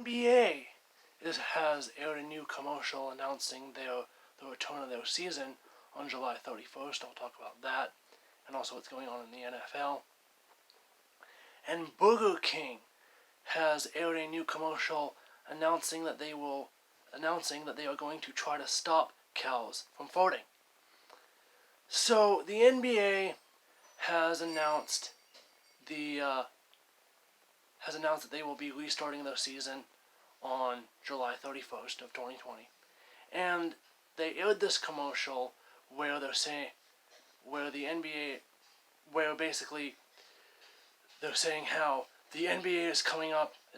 NBA has aired a new commercial announcing the return of their season on July 31st. I'll talk about that, and also what's going on in the NFL. And Burger King has aired a new commercial announcing that they are going to try to stop cows from farting. So the NBA has announced that they will be restarting their season on July 31st of 2020, and they aired this commercial where basically they're saying how the NBA is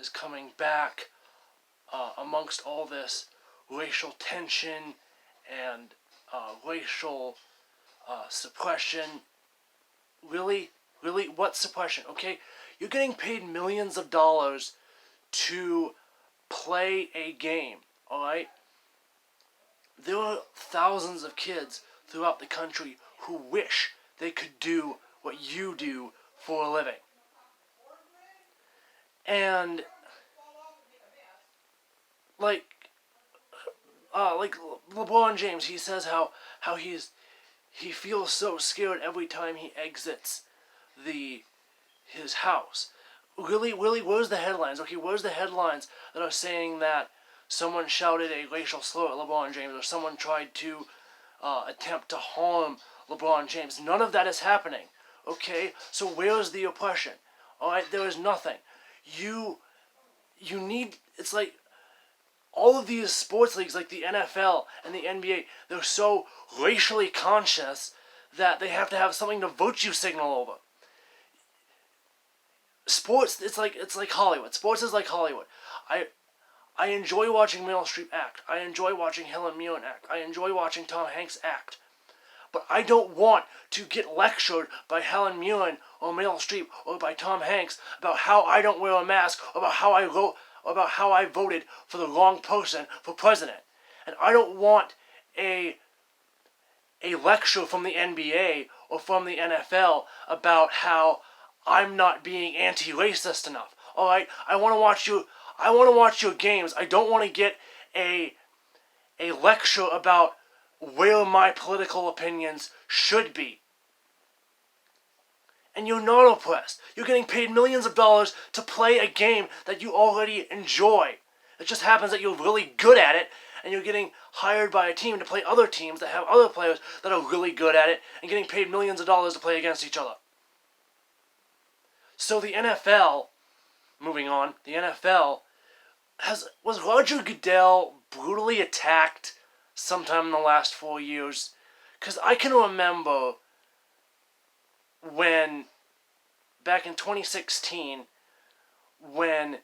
coming back amongst all this racial tension and racial suppression. Really, what suppression? Okay, you're getting paid millions of dollars to play a game, alright? There are thousands of kids throughout the country who wish they could do what you do for a living. And like LeBron James, he says how he feels so scared every time he exits his house. Really, where's the headlines? Okay, where's the headlines that are saying that someone shouted a racial slur at LeBron James or someone tried to attempt to harm LeBron James? None of that is happening. Okay, so where's the oppression? Alright, there is nothing. You need, it's like all of these sports leagues like the NFL and the NBA, they're so racially conscious that they have to have something to virtue signal over. Sports, it's like Hollywood. Sports is like Hollywood. I enjoy watching Meryl Streep act. I enjoy watching Helen Mirren act. I enjoy watching Tom Hanks act. But I don't want to get lectured by Helen Mirren or Meryl Streep or by Tom Hanks about how I don't wear a mask or about how I voted for the wrong person for president. And I don't want a lecture from the NBA or from the NFL about how I'm not being anti-racist enough. Alright? I want to watch your games. I don't want to get a lecture about where my political opinions should be. And you're not oppressed. You're getting paid millions of dollars to play a game that you already enjoy. It just happens that you're really good at it, and you're getting hired by a team to play other teams that have other players that are really good at it, and getting paid millions of dollars to play against each other. So the NFL, moving on, the NFL was Roger Goodell brutally attacked sometime in the last 4 years? Because I can remember when, back in 2016, when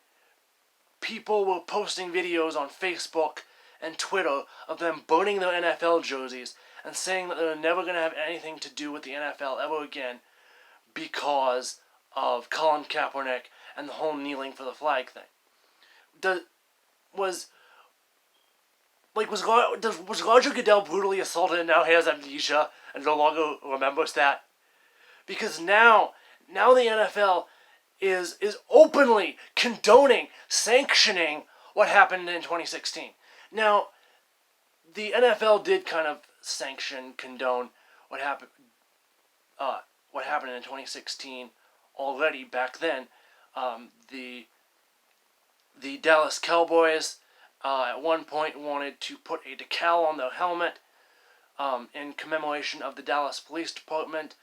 people were posting videos on Facebook and Twitter of them burning their NFL jerseys and saying that they're never going to have anything to do with the NFL ever again because of Colin Kaepernick and the whole kneeling for the flag thing. Was Roger Goodell brutally assaulted and now he has amnesia and no longer remembers that? Because now the NFL is openly condoning, sanctioning what happened in 2016. Now, the NFL did kind of condone what happened in 2016 already back then. The Dallas Cowboys at one point wanted to put a decal on their helmet in commemoration of the Dallas Police Department,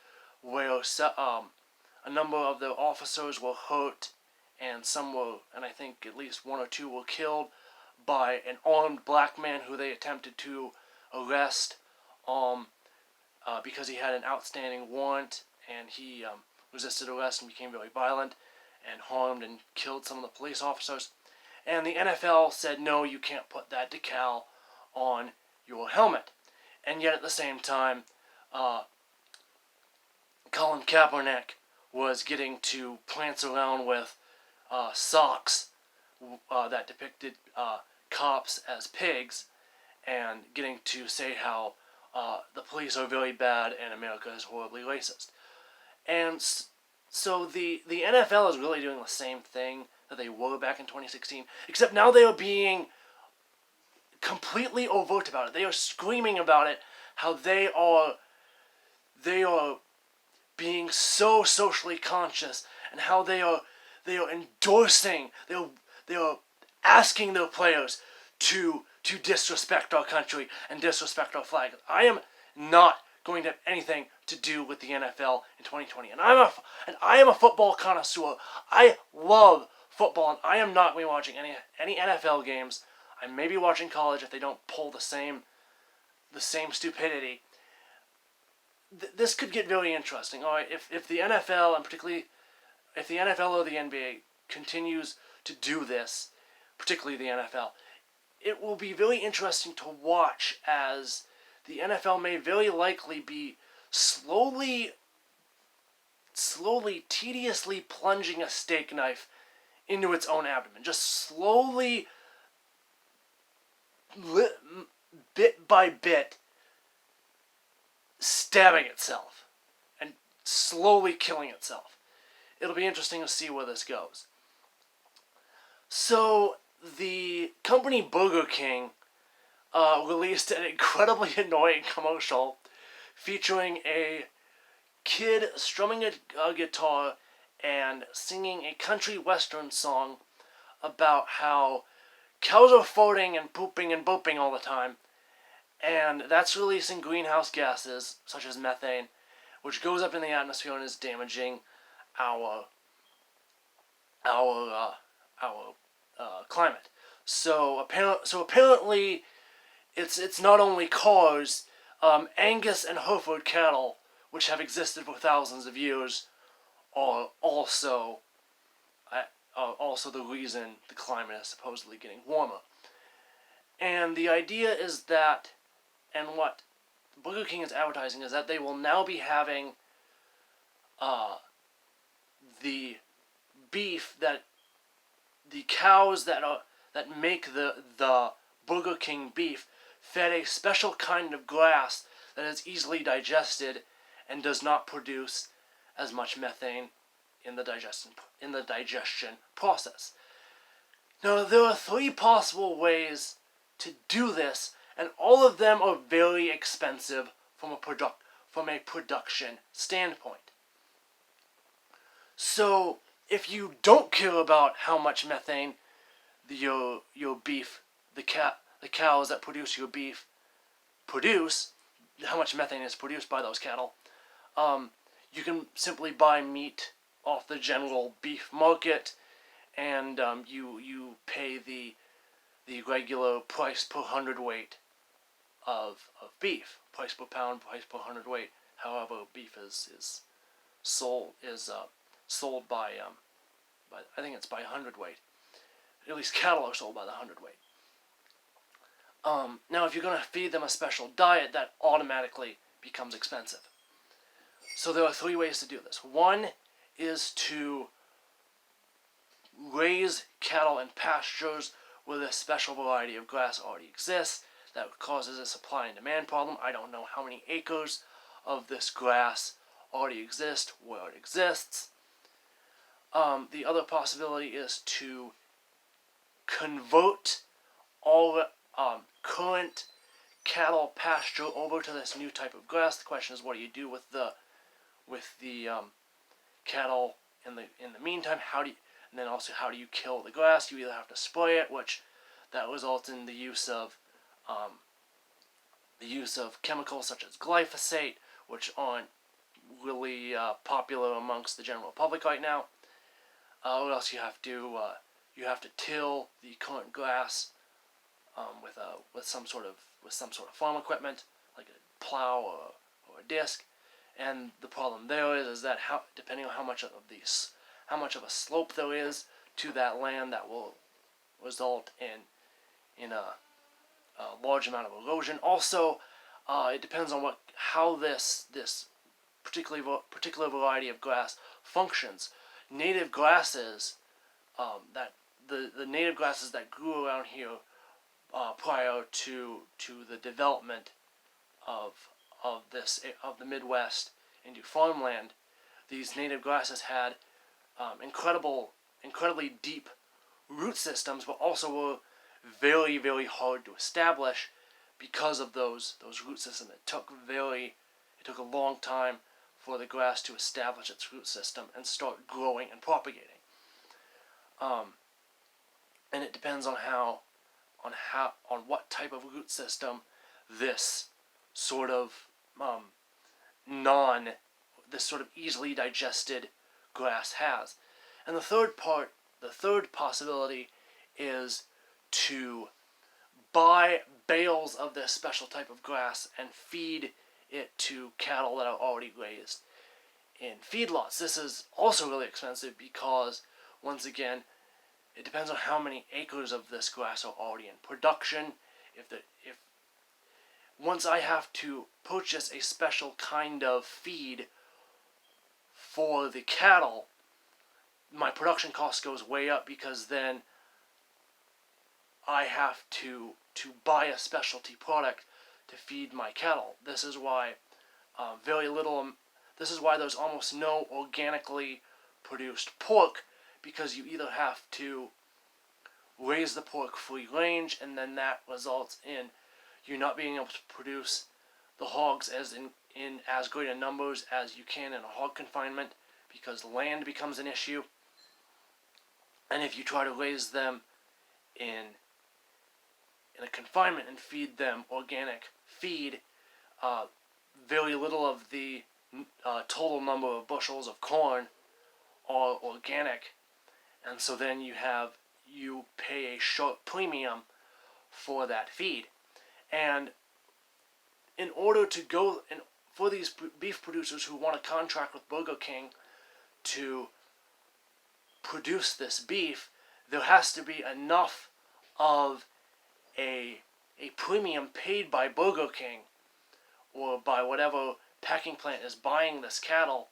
where a number of their officers were hurt and I think at least one or two were killed by an armed black man who they attempted to arrest because he had an outstanding warrant, and he resisted arrest and became very violent and harmed and killed some of the police officers. And the NFL said, no, you can't put that decal on your helmet. And yet at the same time, Colin Kaepernick was getting to prance around with socks that depicted cops as pigs, and getting to say how the police are very bad and America is horribly racist. And so the NFL is really doing the same thing that they were back in 2016. Except now they are being completely overt about it. They are screaming about it, how they are being so socially conscious, and how they are endorsing, they are asking their players to disrespect our country and disrespect our flag. I am not going to have anything to do with the NFL in 2020, and I am a football connoisseur. I love football, and I am not going to be watching any NFL games. I may be watching college if they don't pull the same stupidity. This could get very interesting. All right, if the NFL, and particularly if the NFL or the NBA continues to do this, particularly the NFL, it will be very interesting to watch as the NFL may very likely be slowly, tediously plunging a steak knife into its own abdomen. Just slowly, bit by bit, stabbing itself and slowly killing itself. It'll be interesting to see where this goes. So, the company Burger King released an incredibly annoying commercial featuring a kid strumming a guitar and singing a country western song about how cows are farting and pooping and burping all the time, and that's releasing greenhouse gases such as methane, which goes up in the atmosphere and is damaging our climate. So apparently, it's not only cars. Angus and Hereford cattle, which have existed for thousands of years, are also the reason the climate is supposedly getting warmer. And the idea is that, and what Burger King is advertising, is that they will now be having the beef that the cows that make the Burger King beef fed a special kind of grass that is easily digested and does not produce as much methane in the digestion process. Now, there are 3 possible ways to do this, and all of them are very expensive from a production standpoint. So, if you don't care about how much methane your beef, the cows that produce your beef produce, how much methane is produced by those cattle, you can simply buy meat off the general beef market, and you pay the regular price per hundredweight of beef, price per pound, price per hundredweight. However, beef is sold by I think it's by hundredweight. At least cattle are sold by the hundredweight. Now, if you're going to feed them a special diet, that automatically becomes expensive. So there are 3 ways to do this. One is to raise cattle in pastures where this special variety of grass already exists. That causes a supply and demand problem. I don't know how many acres of this grass already exist, where it exists. The other possibility is to convert all current cattle pasture over to this new type of grass. The question is, what do you do with the cattle in the meantime? And then also, how do you kill the grass? You either have to spray it, which that results in the use of chemicals such as glyphosate, which aren't really popular amongst the general public right now. Or else you have to till the current grass with some sort of farm equipment, like a plow or a disc. And the problem there is that depending on how much of a slope there is to that land, that will result in a large amount of erosion. Also, it depends on how this particular variety of grass functions. Native grasses the native grasses that grew around here prior to the development of the Midwest into farmland, these native grasses had incredible incredibly deep root systems, but also were very, very hard to establish because of those root systems. It took a long time for the grass to establish its root system and start growing and propagating. And it depends on what type of root system this sort of this sort of easily digested grass has. And the third possibility is to buy bales of this special type of grass and feed it to cattle that are already raised in feedlots. This is also really expensive because, once again, it depends on how many acres of this grass are already in production. If once I have to purchase a special kind of feed for the cattle, my production cost goes way up, because then I have to buy a specialty product to feed my cattle. This is why This is why there's almost no organically produced pork, because you either have to raise the pork free range, and then that results in you not being able to produce the hogs in as great a numbers as you can in a hog confinement, because land becomes an issue. And if you try to raise them in a confinement and feed them organic feed, very little of the total number of bushels of corn are organic, and so then you pay a short premium for that feed. And in order to for these beef producers who want to contract with Burger King to produce this beef, there has to be enough of a premium paid by Burger King or by whatever packing plant is buying this cattle.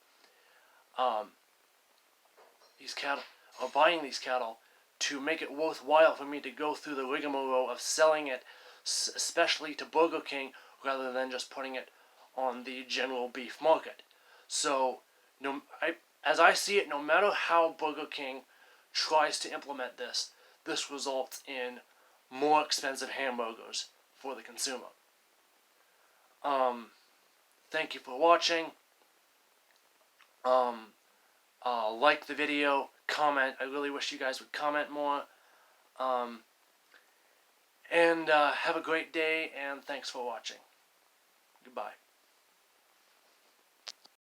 These cattle are buying these cattle to make it worthwhile for me to go through the rigmarole of selling it, especially to Burger King, rather than just putting it on the general beef market. So, as I see it, no matter how Burger King tries to implement this results in more expensive hamburgers for the consumer. Thank you for watching. Like the video, comment. I really wish you guys would comment more. And have a great day, and thanks for watching. Goodbye.